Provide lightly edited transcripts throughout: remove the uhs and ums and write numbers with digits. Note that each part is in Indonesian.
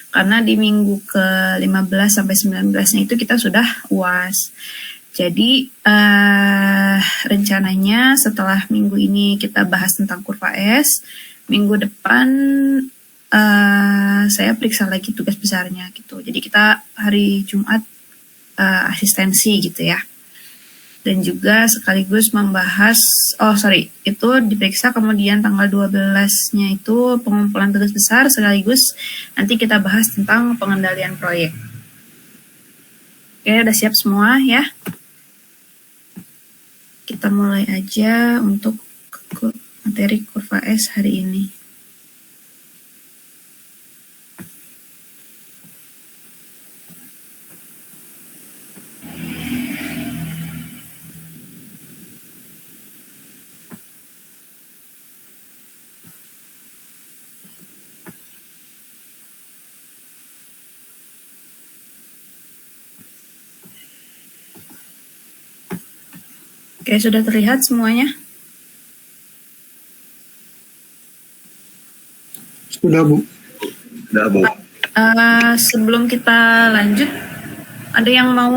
Karena di minggu ke-15 sampai 19-nya itu kita sudah UAS. Jadi rencananya setelah minggu ini kita bahas tentang kurva S, minggu depan saya periksa lagi tugas besarnya gitu. Jadi kita hari Jumat asistensi gitu ya. Dan juga sekaligus membahas, itu diperiksa, kemudian tanggal 12-nya itu pengumpulan tugas besar, sekaligus nanti kita bahas tentang pengendalian proyek. Oke, udah siap semua ya? Kita mulai aja untuk materi kurva S hari ini. Oke, sudah terlihat semuanya? Sudah, Bu. Sudah, Bu. Sebelum kita lanjut, ada yang mau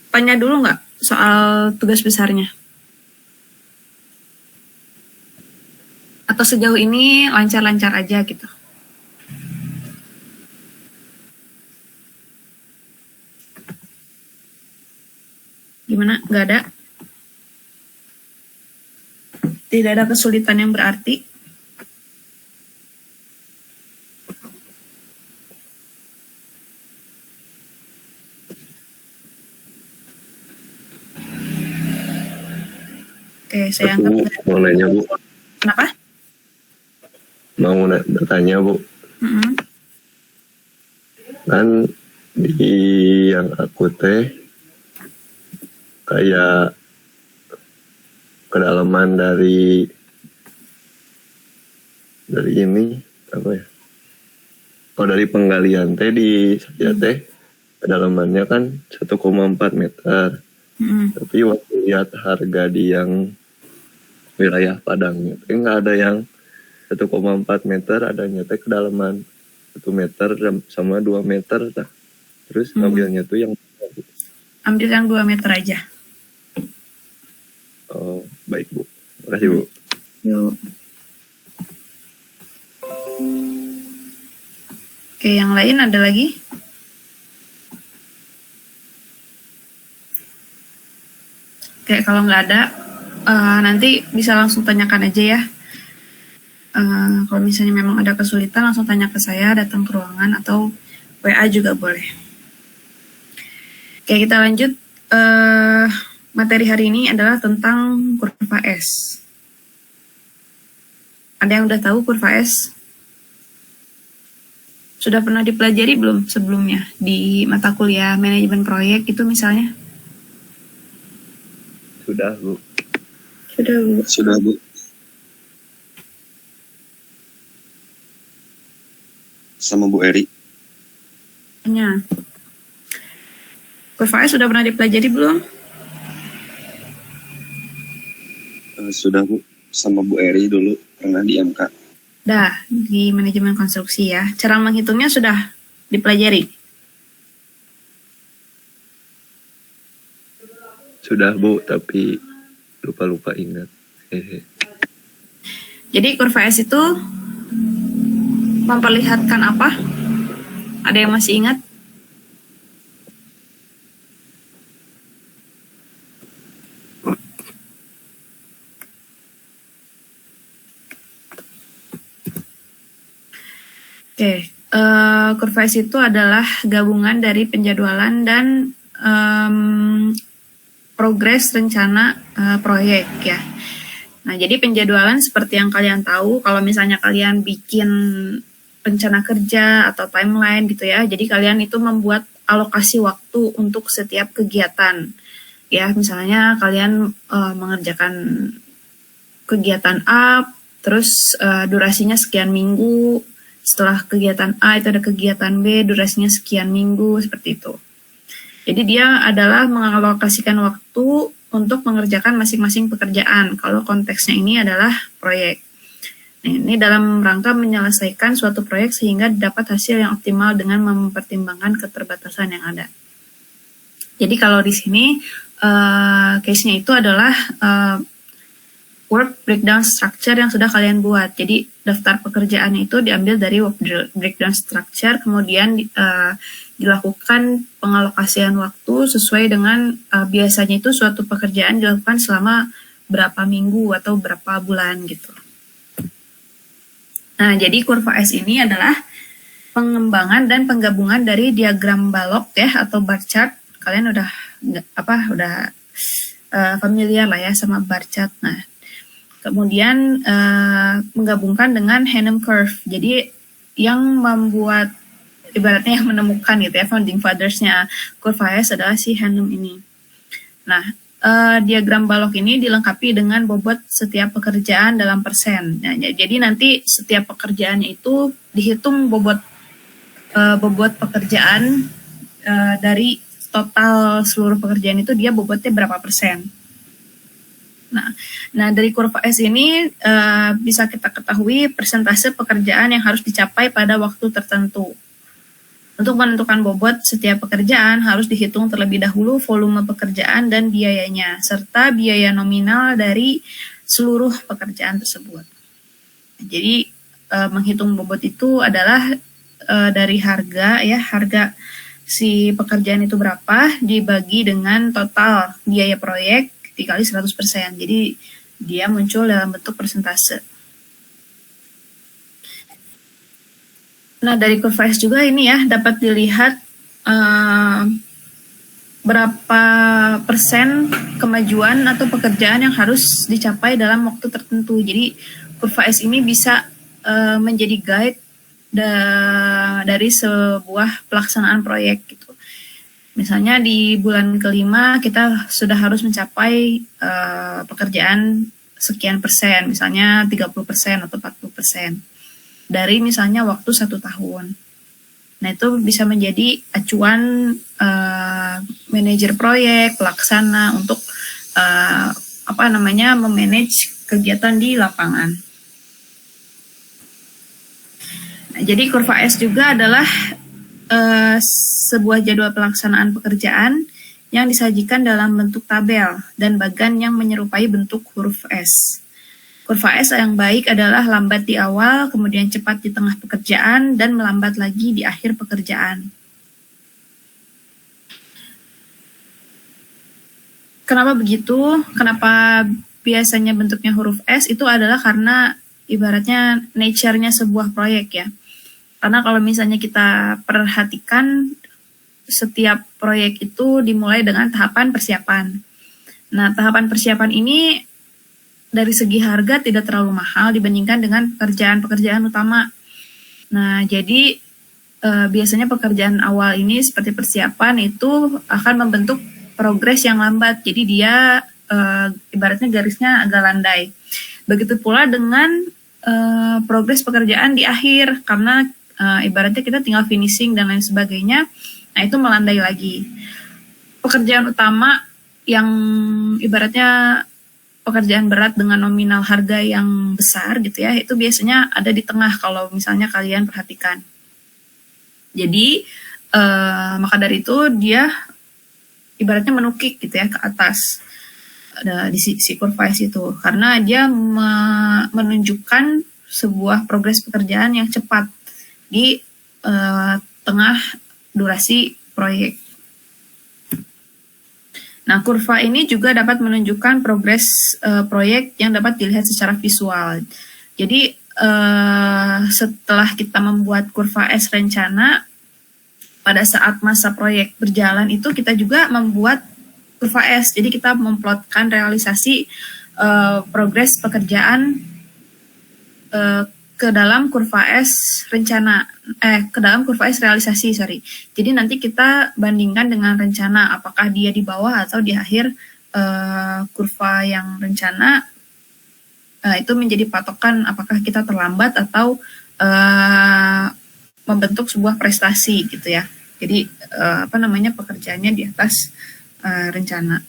tanya dulu nggak soal tugas besarnya? Atau sejauh ini lancar-lancar aja gitu? Gimana? Nggak ada? Tidak ada kesulitan yang berarti? Oke, saya anggap. Mau nanya, Bu. Kenapa? Mau bertanya, Bu. Kan di yang aku kayak kedalaman dari ini apa ya? Kalau dari penggalian di saya kedalamannya kan 1,4 meter. Tapi waktu lihat harga di yang wilayah Padang nggak ada yang 1,4 meter, adanya kedalaman 1 meter sama 2 meter. Terus ambilnya tuh yang ambil yang 2 meter aja. Oh, baik, Bu. Terima kasih, Bu. Yuk. Oke, yang lain ada lagi? Oke, kalau nggak ada, nanti bisa langsung tanyakan aja ya. Kalau misalnya memang ada kesulitan, langsung tanya ke saya, datang ke ruangan, atau WA juga boleh. Oke, kita lanjut. Materi hari ini adalah tentang kurva S. Ada yang udah tahu kurva S? Sudah pernah dipelajari belum sebelumnya di mata kuliah manajemen proyek itu misalnya? Sudah, Bu. Sudah, Bu. Sudah, Bu. Sama Bu Eri. Tanya. Kurva S sudah pernah dipelajari belum? Sudah, Bu. Sama Bu Eri dulu pernah di MK. Dah, di manajemen konstruksi ya. Cara menghitungnya sudah dipelajari? Sudah, Bu, tapi lupa ingat. Jadi kurva S itu memperlihatkan apa? Ada yang masih ingat? Oke, kurva S itu adalah gabungan dari penjadwalan dan progres rencana proyek ya. Nah, jadi penjadwalan seperti yang kalian tahu, kalau misalnya kalian bikin rencana kerja atau timeline gitu ya, jadi kalian itu membuat alokasi waktu untuk setiap kegiatan. Ya, misalnya kalian mengerjakan kegiatan A, terus durasinya sekian minggu. Setelah kegiatan A itu ada kegiatan B, durasinya sekian minggu, seperti itu. Jadi dia adalah mengalokasikan waktu untuk mengerjakan masing-masing pekerjaan. Kalau konteksnya ini adalah proyek. Ini dalam rangka menyelesaikan suatu proyek sehingga dapat hasil yang optimal dengan mempertimbangkan keterbatasan yang ada. Jadi kalau di sini case-nya itu adalah work breakdown structure yang sudah kalian buat. Jadi daftar pekerjaan itu diambil dari work breakdown structure, kemudian dilakukan pengalokasian waktu sesuai dengan biasanya itu suatu pekerjaan dilakukan selama berapa minggu atau berapa bulan gitu. Nah, jadi kurva S ini adalah pengembangan dan penggabungan dari diagram balok ya atau bar chart. Kalian udah familiar lah ya sama bar chart. Nah, kemudian menggabungkan dengan Hanum curve. Jadi yang membuat ibaratnya yang menemukan gitu ya founding fathers-nya kurva S adalah si Hanum ini. Nah, diagram balok ini dilengkapi dengan bobot setiap pekerjaan dalam persen. Nah, jadi nanti setiap pekerjaannya itu dihitung bobot pekerjaan dari total seluruh pekerjaan itu dia bobotnya berapa persen. Nah dari kurva S ini bisa kita ketahui persentase pekerjaan yang harus dicapai pada waktu tertentu. Untuk menentukan bobot setiap pekerjaan harus dihitung terlebih dahulu volume pekerjaan dan biayanya, serta biaya nominal dari seluruh pekerjaan tersebut. Jadi menghitung bobot itu adalah dari harga si pekerjaan itu berapa dibagi dengan total biaya proyek dikali 100%. Jadi dia muncul dalam bentuk persentase. Nah, dari kurva S juga ini ya dapat dilihat berapa persen kemajuan atau pekerjaan yang harus dicapai dalam waktu tertentu. Jadi kurva S ini bisa menjadi guide dari sebuah pelaksanaan proyek gitu. Misalnya di bulan kelima kita sudah harus mencapai pekerjaan sekian persen, misalnya 30% atau 40%. Dari misalnya waktu 1 tahun. Nah itu bisa menjadi acuan manajer proyek, pelaksana untuk memanage kegiatan di lapangan. Nah, jadi kurva S juga adalah sebuah jadwal pelaksanaan pekerjaan yang disajikan dalam bentuk tabel dan bagan yang menyerupai bentuk huruf S. Kurva S yang baik adalah lambat di awal, kemudian cepat di tengah pekerjaan, dan melambat lagi di akhir pekerjaan. Kenapa begitu? Kenapa biasanya bentuknya huruf S? Itu adalah karena ibaratnya nature-nya sebuah proyek ya. Karena kalau misalnya kita perhatikan, setiap proyek itu dimulai dengan tahapan persiapan. Nah, tahapan persiapan ini dari segi harga tidak terlalu mahal dibandingkan dengan pekerjaan-pekerjaan utama. Nah, jadi biasanya pekerjaan awal ini seperti persiapan itu akan membentuk progres yang lambat. Jadi dia ibaratnya garisnya agak landai. Begitu pula dengan progres pekerjaan di akhir, karena ibaratnya kita tinggal finishing dan lain sebagainya. Nah, itu melandai lagi. Pekerjaan utama yang ibaratnya pekerjaan berat dengan nominal harga yang besar gitu ya, itu biasanya ada di tengah kalau misalnya kalian perhatikan. Jadi maka dari itu dia ibaratnya menukik gitu ya ke atas di si kurva S itu, karena dia menunjukkan sebuah progres pekerjaan yang cepat di tengah durasi proyek. Nah, kurva ini juga dapat menunjukkan progres proyek yang dapat dilihat secara visual. Jadi, setelah kita membuat kurva S rencana, pada saat masa proyek berjalan itu kita juga membuat kurva S. Jadi, kita memplotkan realisasi progres pekerjaan ke dalam kurva S realisasi. Jadi nanti kita bandingkan dengan rencana, apakah dia di bawah atau di akhir kurva yang rencana. Itu menjadi patokan apakah kita terlambat atau membentuk sebuah prestasi gitu ya. Jadi pekerjaannya di atas rencana.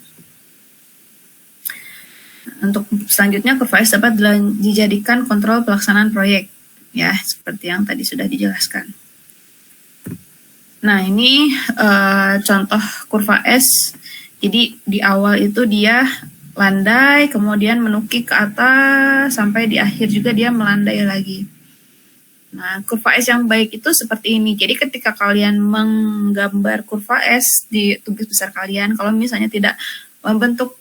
Untuk selanjutnya, kurva S dapat dijadikan kontrol pelaksanaan proyek, ya, seperti yang tadi sudah dijelaskan. Nah, ini contoh kurva S. Jadi di awal itu dia landai, kemudian menukik ke atas, sampai di akhir juga dia melandai lagi. Nah, kurva S yang baik itu seperti ini. Jadi ketika kalian menggambar kurva S di tugas besar kalian, kalau misalnya tidak membentuk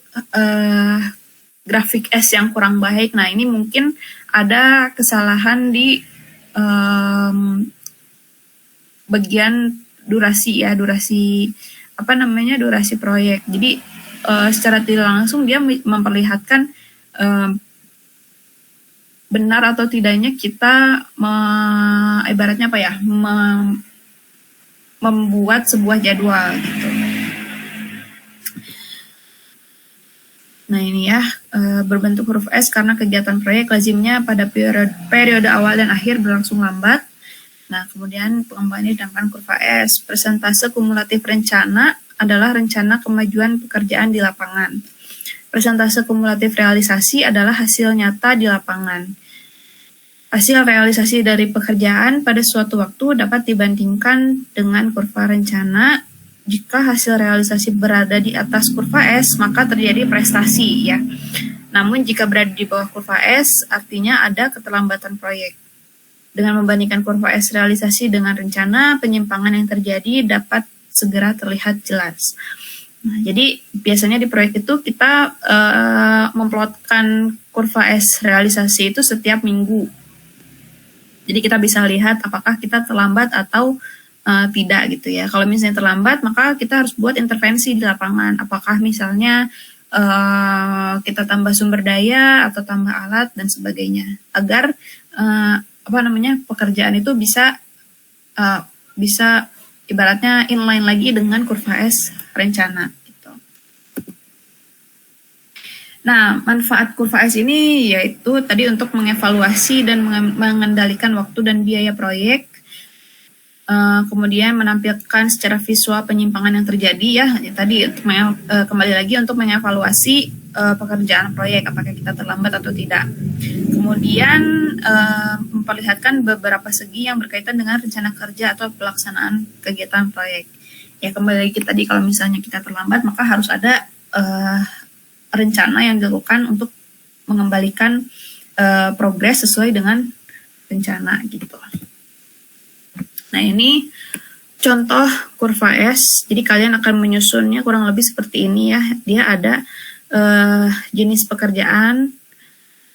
grafik S yang kurang baik, nah ini mungkin ada kesalahan di bagian durasi ya, durasi proyek. Jadi secara tidak langsung dia memperlihatkan benar atau tidaknya kita ibaratnya apa ya, membuat sebuah jadwal gitu. Nah ini ya, berbentuk huruf S karena kegiatan proyek lazimnya pada periode awal dan akhir berlangsung lambat. Nah kemudian pengembangan dinamakan kurva S. Persentase kumulatif rencana adalah rencana kemajuan pekerjaan di lapangan. Persentase kumulatif realisasi adalah hasil nyata di lapangan. Hasil realisasi dari pekerjaan pada suatu waktu dapat dibandingkan dengan kurva rencana. Jika hasil realisasi berada di atas kurva S, maka terjadi prestasi ya. Namun jika berada di bawah kurva S, artinya ada keterlambatan proyek. Dengan membandingkan kurva S realisasi dengan rencana, penyimpangan yang terjadi dapat segera terlihat jelas. Nah, jadi biasanya di proyek itu kita memplotkan kurva S realisasi itu setiap minggu. Jadi kita bisa lihat apakah kita terlambat atau tidak gitu ya. Kalau misalnya terlambat, maka kita harus buat intervensi di lapangan. Apakah misalnya kita tambah sumber daya atau tambah alat dan sebagainya, agar pekerjaan itu bisa ibaratnya inline lagi dengan kurva S rencana. Gitu. Nah, manfaat kurva S ini yaitu tadi untuk mengevaluasi dan mengendalikan waktu dan biaya proyek. Kemudian menampilkan secara visual penyimpangan yang terjadi ya, tadi kembali lagi untuk mengevaluasi pekerjaan proyek, apakah kita terlambat atau tidak. Kemudian memperlihatkan beberapa segi yang berkaitan dengan rencana kerja atau pelaksanaan kegiatan proyek. Ya kembali lagi tadi, kalau misalnya kita terlambat, maka harus ada rencana yang dilakukan untuk mengembalikan progres sesuai dengan rencana gitu. Nah ini contoh kurva S. Jadi kalian akan menyusunnya kurang lebih seperti ini ya. Dia ada jenis pekerjaan.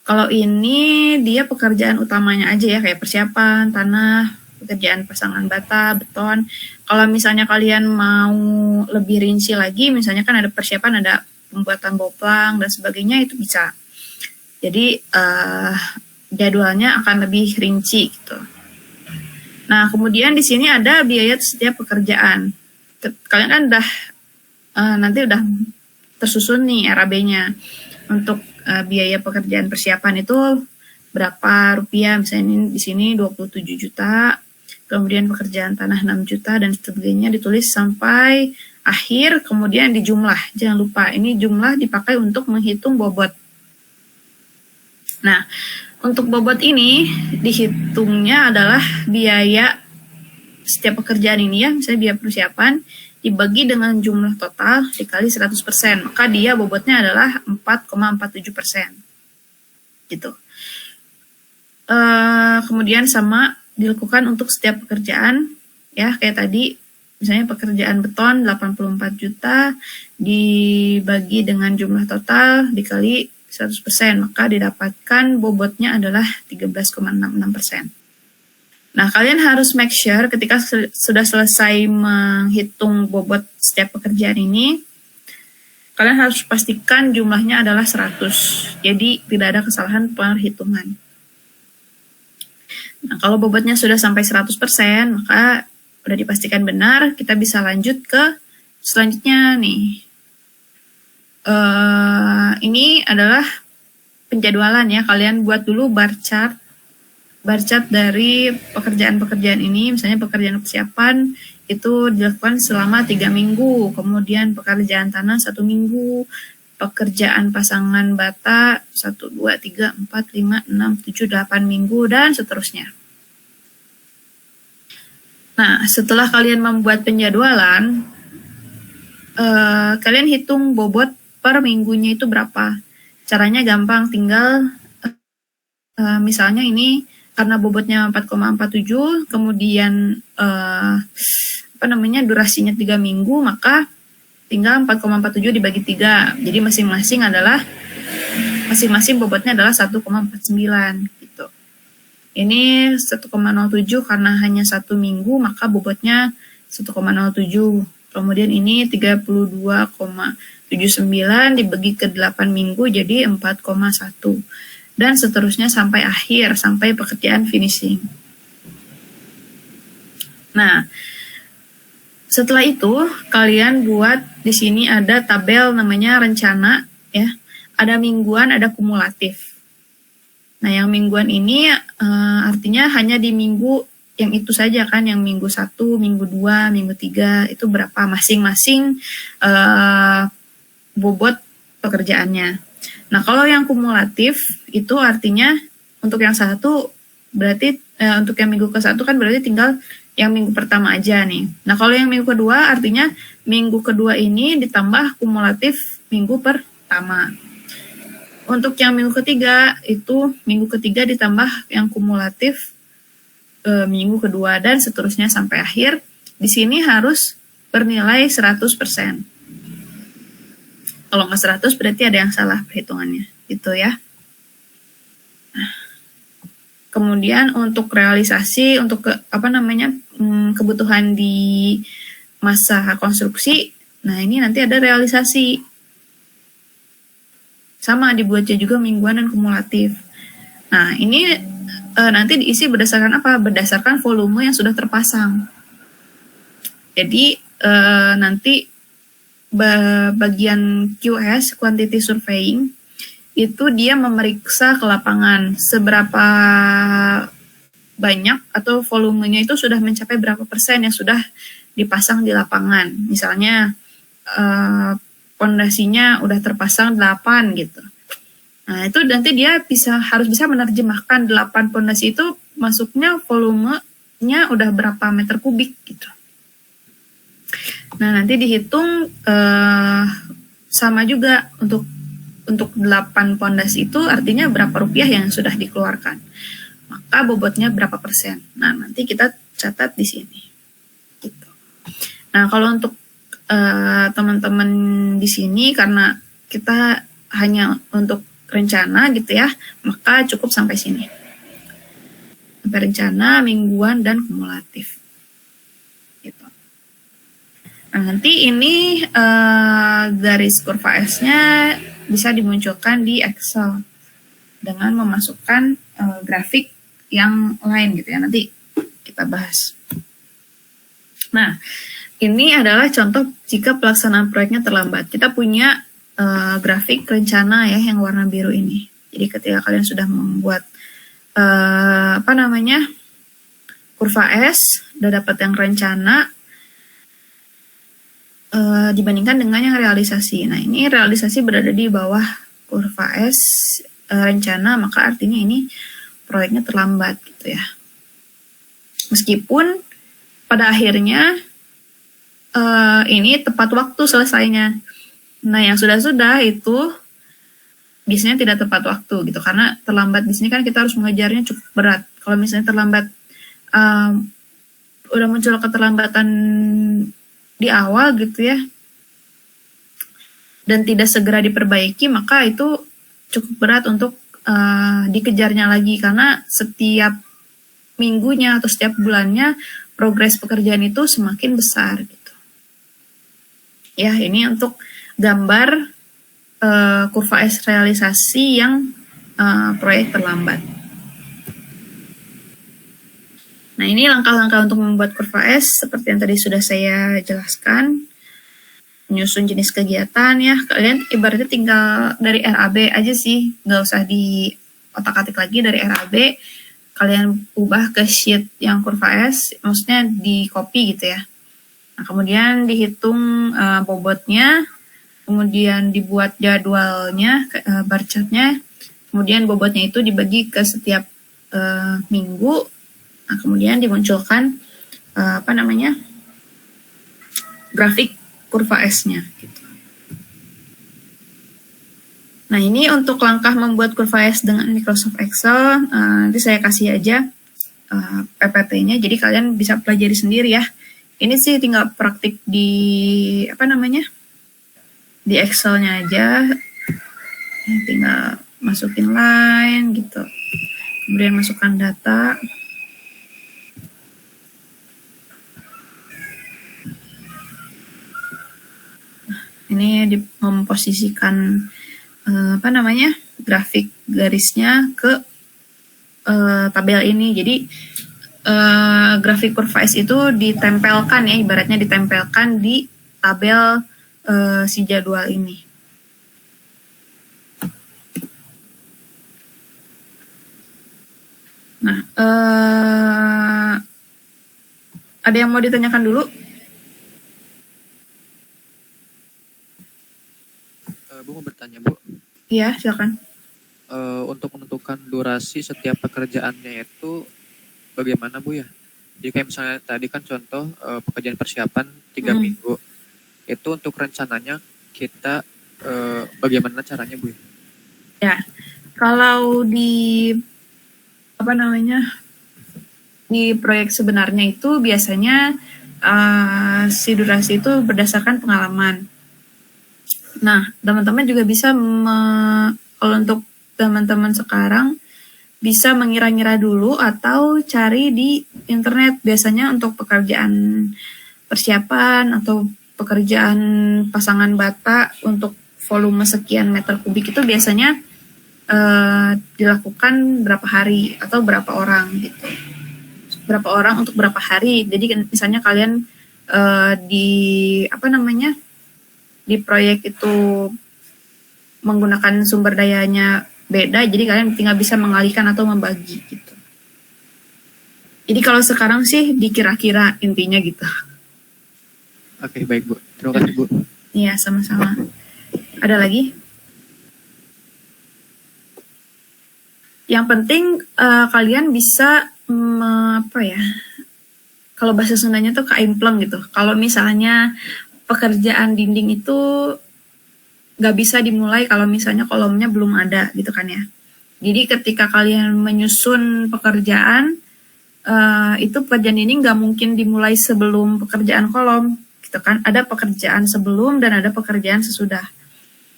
Kalau ini dia pekerjaan utamanya aja ya, kayak persiapan tanah, pekerjaan pasangan bata, beton. Kalau misalnya kalian mau lebih rinci lagi, misalnya kan ada persiapan, ada pembuatan boplang dan sebagainya, itu bisa. Jadi jadwalnya akan lebih rinci gitu. Nah, kemudian di sini ada biaya setiap pekerjaan. Kalian kan nanti udah tersusun nih RAB-nya. Untuk biaya pekerjaan persiapan itu berapa rupiah? Misalnya di sini 27 juta. Kemudian pekerjaan tanah 6 juta dan sebagainya, ditulis sampai akhir, kemudian dijumlah. Jangan lupa, ini jumlah dipakai untuk menghitung bobot. Nah, untuk bobot ini dihitungnya adalah biaya setiap pekerjaan ini ya, misalnya biaya persiapan dibagi dengan jumlah total dikali 100%, maka dia bobotnya adalah 4,47%. Gitu. Kemudian sama dilakukan untuk setiap pekerjaan ya, kayak tadi misalnya pekerjaan beton 84 juta dibagi dengan jumlah total dikali 100%, maka didapatkan bobotnya adalah 13,66%. Nah, kalian harus make sure ketika sudah selesai menghitung bobot setiap pekerjaan ini, kalian harus pastikan jumlahnya adalah 100. Jadi, tidak ada kesalahan perhitungan. Nah, kalau bobotnya sudah sampai 100%, maka udah dipastikan benar, kita bisa lanjut ke selanjutnya nih. Ini adalah penjadwalan ya, kalian buat dulu bar chart dari pekerjaan-pekerjaan ini. Misalnya pekerjaan persiapan itu dilakukan selama 3 minggu, kemudian pekerjaan tanah 1 minggu, pekerjaan pasangan bata 1, 2, 3, 4, 5, 6, 7, 8 minggu, dan seterusnya. Nah, setelah kalian membuat penjadwalan, kalian hitung bobot per minggunya itu berapa. Caranya gampang, tinggal misalnya ini karena bobotnya 4,47, kemudian durasinya 3 minggu, maka tinggal 4,47 dibagi 3. Jadi masing-masing bobotnya adalah 1,49 gitu. Ini 1,07 karena hanya 1 minggu, maka bobotnya 1,07. Kemudian ini 32,79 dibagi ke 8 minggu jadi 4,1. Dan seterusnya sampai akhir, sampai pekerjaan finishing. Nah, setelah itu kalian buat di sini ada tabel namanya rencana ya. Ada mingguan, ada kumulatif. Nah, yang mingguan ini artinya hanya di minggu yang itu saja kan, yang minggu 1, minggu 2, minggu 3 itu berapa masing-masing bobot pekerjaannya. Nah, kalau yang kumulatif itu artinya untuk yang satu berarti untuk yang minggu ke-1 kan berarti tinggal yang minggu pertama aja nih. Nah, kalau yang minggu kedua artinya minggu kedua ini ditambah kumulatif minggu pertama. Untuk yang minggu ketiga itu minggu ketiga ditambah yang kumulatif minggu kedua dan seterusnya sampai akhir. Di sini harus bernilai 100%. Kalau nggak 100 berarti ada yang salah perhitungannya, gitu ya. Nah, kemudian untuk realisasi, untuk kebutuhan di masa konstruksi, nah ini nanti ada realisasi. Sama dibuatnya juga mingguan dan kumulatif. Nah ini nanti diisi berdasarkan apa? Berdasarkan volume yang sudah terpasang. Jadi nanti bagian QS, Quantity Surveying, itu dia memeriksa ke lapangan seberapa banyak atau volumenya itu sudah mencapai berapa persen yang sudah dipasang di lapangan. Misalnya pondasinya udah terpasang 8 gitu. Nah, itu nanti dia harus bisa menerjemahkan 8 pondasi itu masuknya volumenya udah berapa meter kubik gitu. Nah, nanti dihitung sama juga untuk 8 pondasi itu artinya berapa rupiah yang sudah dikeluarkan. Maka bobotnya berapa persen. Nah, nanti kita catat di sini. Gitu. Nah, kalau untuk teman-teman di sini karena kita hanya untuk rencana gitu ya, maka cukup sampai sini. Sampai rencana, mingguan, dan kumulatif. Gitu. Nah, nanti ini garis kurva S-nya bisa dimunculkan di Excel dengan memasukkan grafik yang lain gitu ya. Nanti kita bahas. Nah, ini adalah contoh jika pelaksanaan proyeknya terlambat. Kita punya grafik rencana ya yang warna biru ini. Jadi ketika kalian sudah membuat kurva S, udah dapat yang rencana dibandingkan dengan yang realisasi. Nah, ini realisasi berada di bawah kurva S rencana, maka artinya ini proyeknya terlambat gitu ya. Meskipun pada akhirnya ini tepat waktu selesainya. Nah, yang sudah-sudah itu biasanya tidak tepat waktu gitu, karena terlambat di sini kan kita harus mengejarnya cukup berat. Kalau misalnya terlambat, udah muncul keterlambatan di awal gitu ya, dan tidak segera diperbaiki, maka itu cukup berat untuk dikejarnya lagi, karena setiap minggunya atau setiap bulannya progres pekerjaan itu semakin besar gitu. Ya, ini untuk gambar kurva S realisasi yang proyek terlambat. Nah, ini langkah-langkah untuk membuat kurva S seperti yang tadi sudah saya jelaskan. Menyusun jenis kegiatan ya, kalian ibaratnya tinggal dari RAB aja sih, nggak usah di otak-atik lagi. Dari RAB kalian ubah ke sheet yang kurva S, maksudnya di copy gitu ya. Nah, kemudian dihitung bobotnya, kemudian dibuat jadwalnya, bar chartnya, kemudian bobotnya itu dibagi ke setiap minggu, nah, kemudian dimunculkan grafik kurva S-nya. Gitu. Nah, ini untuk langkah membuat kurva S dengan Microsoft Excel, nanti saya kasih aja PPT-nya, jadi kalian bisa pelajari sendiri ya. Ini sih tinggal praktik di di Excel-nya aja, tinggal masukin line gitu, kemudian masukkan data. Ini memposisikan grafik garisnya ke tabel ini. Jadi grafik kurva S itu ditempelkan ya, ibaratnya ditempelkan di tabel si jadwal ini. Nah, ada yang mau ditanyakan dulu? Bu mau bertanya, Bu. Iya, silakan. Untuk menentukan durasi setiap pekerjaannya itu bagaimana, Bu ya? Jadi kayak misalnya tadi kan contoh pekerjaan persiapan 3 minggu. Itu untuk rencananya kita bagaimana caranya, Bu? Ya, kalau di di proyek sebenarnya itu biasanya si durasi itu berdasarkan pengalaman. Nah, teman-teman juga bisa kalau untuk teman-teman sekarang bisa mengira-ngira dulu atau cari di internet. Biasanya untuk pekerjaan persiapan atau pekerjaan pasangan bata untuk volume sekian meter kubik itu biasanya dilakukan berapa hari atau berapa orang gitu. Berapa orang untuk berapa hari. Jadi misalnya kalian di proyek itu menggunakan sumber dayanya beda, jadi kalian tinggal bisa mengalihkan atau membagi gitu. Jadi kalau sekarang sih dikira-kira intinya gitu. Oke, baik Bu. Terima kasih Bu. Iya, sama-sama. Ada lagi? Yang penting kalian bisa kalau bahasa Sundanya tuh kaimpleng gitu. Kalau misalnya pekerjaan dinding itu nggak bisa dimulai kalau misalnya kolomnya belum ada gitu kan ya. Jadi ketika kalian menyusun pekerjaan, itu pekerjaan dinding nggak mungkin dimulai sebelum pekerjaan kolom gitu kan. Ada pekerjaan sebelum dan ada pekerjaan sesudah.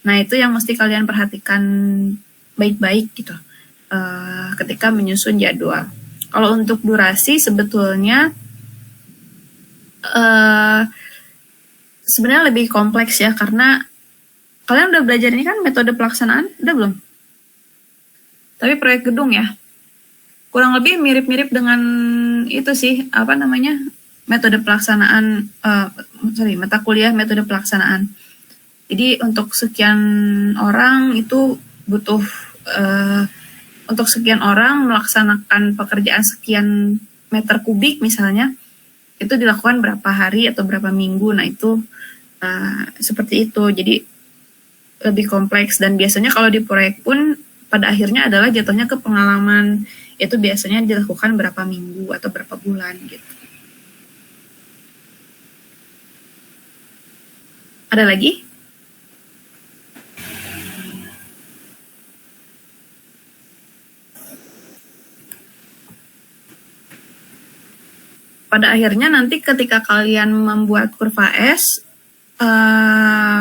Nah itu yang mesti kalian perhatikan baik-baik gitu ketika menyusun jadwal. Kalau untuk durasi sebetulnya sebenarnya lebih kompleks ya, karena kalian udah belajar ini kan metode pelaksanaan, udah belum? Tapi proyek gedung ya, kurang lebih mirip-mirip dengan itu sih, metode pelaksanaan, mata kuliah metode pelaksanaan. Jadi untuk sekian orang itu butuh, untuk sekian orang melaksanakan pekerjaan sekian meter kubik misalnya, itu dilakukan berapa hari atau berapa minggu. Nah itu seperti itu, jadi lebih kompleks. Dan biasanya kalau di proyek pun pada akhirnya adalah jatuhnya ke pengalaman, itu biasanya dilakukan berapa minggu atau berapa bulan gitu. Ada lagi? Pada akhirnya nanti ketika kalian membuat kurva S,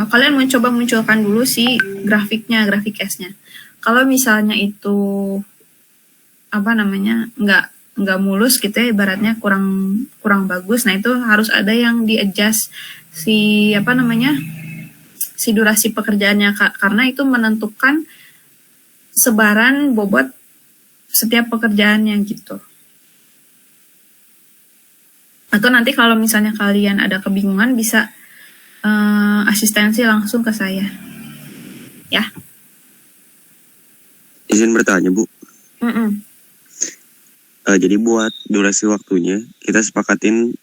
kalian mencoba munculkan dulu si grafik S-nya. Kalau misalnya itu nggak mulus gitu ya, ibaratnya kurang bagus, nah itu harus ada yang di-adjust si durasi pekerjaannya, karena itu menentukan sebaran bobot setiap pekerjaannya gitu. Atau nanti kalau misalnya kalian ada kebingungan bisa asistensi langsung ke saya. Ya. Izin bertanya, Bu. Jadi buat durasi waktunya kita sepakatin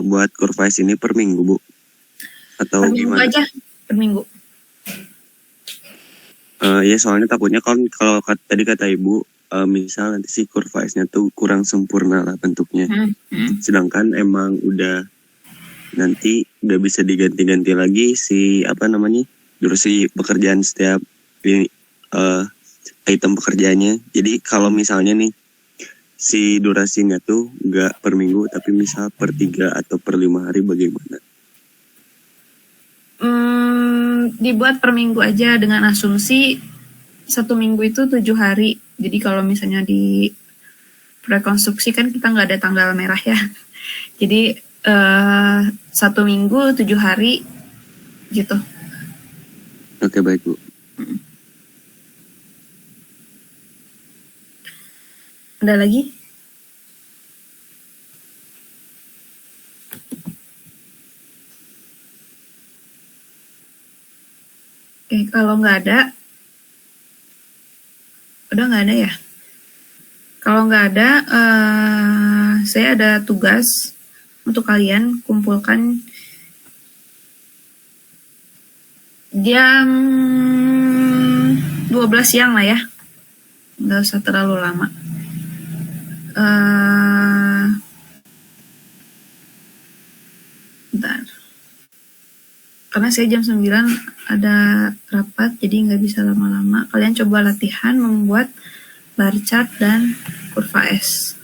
buat kurva S ini per minggu, Bu. Atau per minggu gimana? aja, per minggu. Ya soalnya takutnya kalau tadi kata ibu, misal nanti si kurva S-nya tuh kurang sempurna lah bentuknya. Sedangkan emang udah nanti udah bisa diganti-ganti lagi si apa namanya durasi pekerjaan setiap ini item pekerjaannya. Jadi kalau misalnya nih si durasinya tuh nggak per minggu tapi misal per 3 atau per 5 hari bagaimana? Dibuat per minggu aja dengan asumsi 1 minggu itu 7 hari. Jadi kalau misalnya di rekonstruksi kan kita nggak ada tanggal merah ya. Jadi 1 minggu 7 hari gitu. Oke, baik Bu. Ada lagi? Oke, kalau nggak ada, udah nggak ada ya? Kalau nggak ada, saya ada tugas untuk kalian kumpulkan jam 12 siang lah ya, nggak usah terlalu lama. Bentar. Karena saya jam 9 ada rapat, jadi nggak bisa lama-lama. Kalian coba latihan membuat bar chart dan kurva S.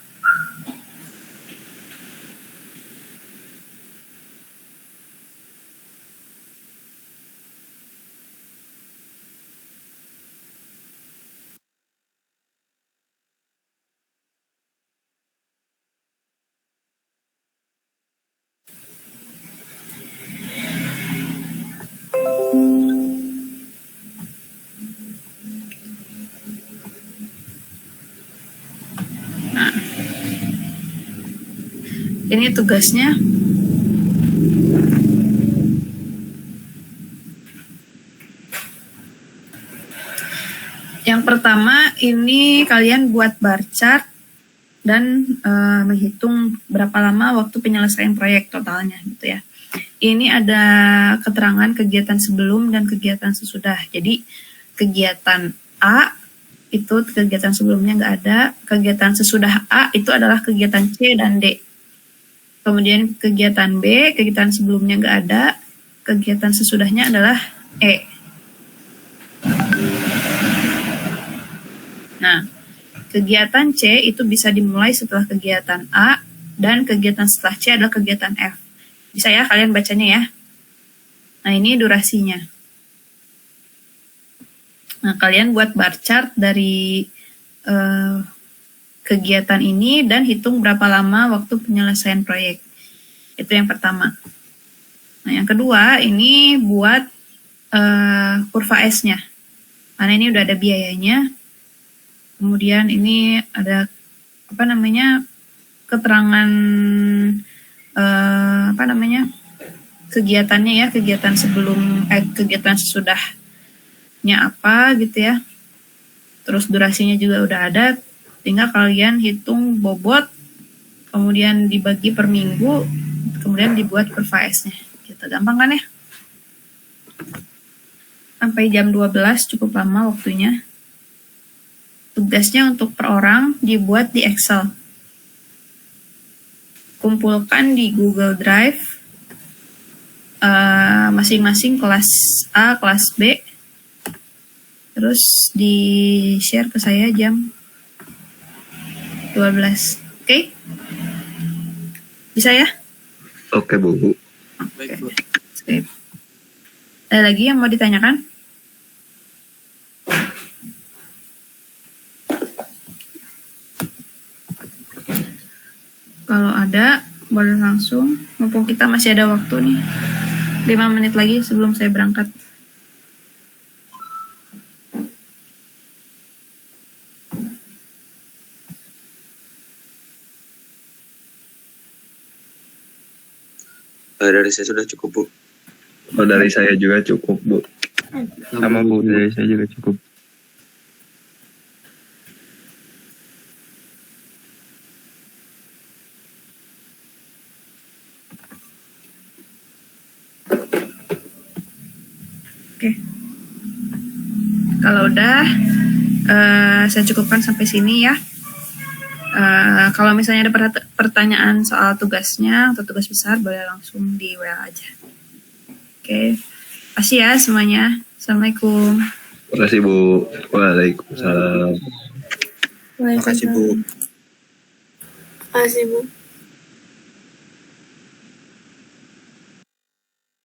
Nah, ini tugasnya. Yang pertama ini kalian buat bar chart dan menghitung berapa lama waktu penyelesaian proyek totalnya gitu ya. Ini ada keterangan kegiatan sebelum dan kegiatan sesudah. Jadi kegiatan A itu kegiatan sebelumnya nggak ada, kegiatan sesudah A itu adalah kegiatan C dan D. Kemudian kegiatan B, kegiatan sebelumnya nggak ada, kegiatan sesudahnya adalah E. Nah, kegiatan C itu bisa dimulai setelah kegiatan A, dan kegiatan setelah C adalah kegiatan F. Bisa ya kalian bacanya ya? Nah, ini durasinya. Nah, kalian buat bar chart dari kegiatan ini dan hitung berapa lama waktu penyelesaian proyek. Itu yang pertama. Nah, yang kedua ini buat kurva S-nya. Karena ini udah ada biayanya. Kemudian ini ada apa namanya keterangan kegiatannya ya, kegiatan sebelum kegiatan sesudahnya apa gitu ya. Terus durasinya juga udah ada, tinggal kalian hitung bobot, kemudian dibagi per minggu, kemudian dibuat kurva S-nya. Gitu, gampang kan ya? Sampai jam 12 cukup lama waktunya. Tugasnya untuk per orang dibuat di Excel. Kumpulkan di Google Drive masing-masing kelas A, kelas B. Terus di-share ke saya jam 12. Oke? Bisa ya? Oke, Bu. Baik, Bu. Oke. Ada lagi yang mau ditanyakan? Kalau ada, boleh langsung. Mumpung kita masih ada waktu nih. 5 menit lagi sebelum saya berangkat. Dari saya sudah cukup Bu. Oh, dari saya juga cukup, Bu. Sama Bu, dari saya juga cukup. Oke. Kalau udah, saya cukupkan sampai sini ya. Kalau misalnya ada pertanyaan soal tugasnya atau tugas besar, boleh langsung di WA aja. Oke, kasih ya semuanya. Assalamualaikum. Terima kasih Bu. Waalaikumsalam. Terima kasih Bu. Terima kasih Bu.